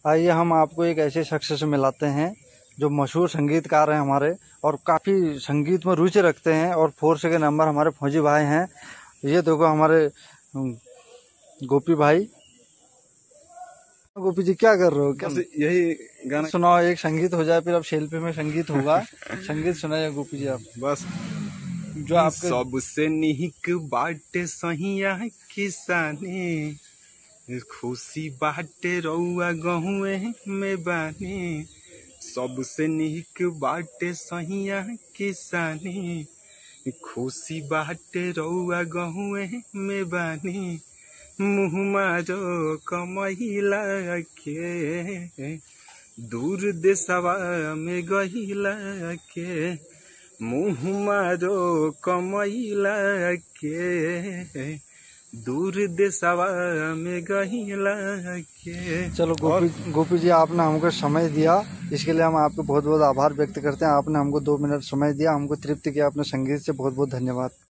आइए हम आपको एक ऐसे शख्स से मिलाते हैं जो मशहूर संगीतकार हैं हमारे और काफ़ी संगीत में रुचि रखते हैं और 4 सेकंड नंबर हमारे फौजी भाई हैं। ये देखो हमारे गोपी भाई। गोपी जी क्या कर रहे हो? क्या यही गाना सुनाओ, एक संगीत हो जाए फिर अब सेल्फी में संगीत होगा। संगीत सुनाइए गोपी जी आप। बस जो आपके सबसे निक बाटे सहिया किसानी, खुशी बाटे रउआ गहुए में बानी। सबसे निक बाटे सहिया किसानी, खुशी बाटे रउआ गहुए में बानी। मुँह मारो कमैला के, दूर देशवा में गहिला के। मुँह मारो कमैला के, दूर देशवा में गहिला के। चलो गोपी जी, आपने हमको समय दिया, इसके लिए हम आपको बहुत बहुत आभार व्यक्त करते हैं। आपने हमको 2 मिनट समय दिया, हमको तृप्त किया अपने संगीत से। बहुत बहुत धन्यवाद।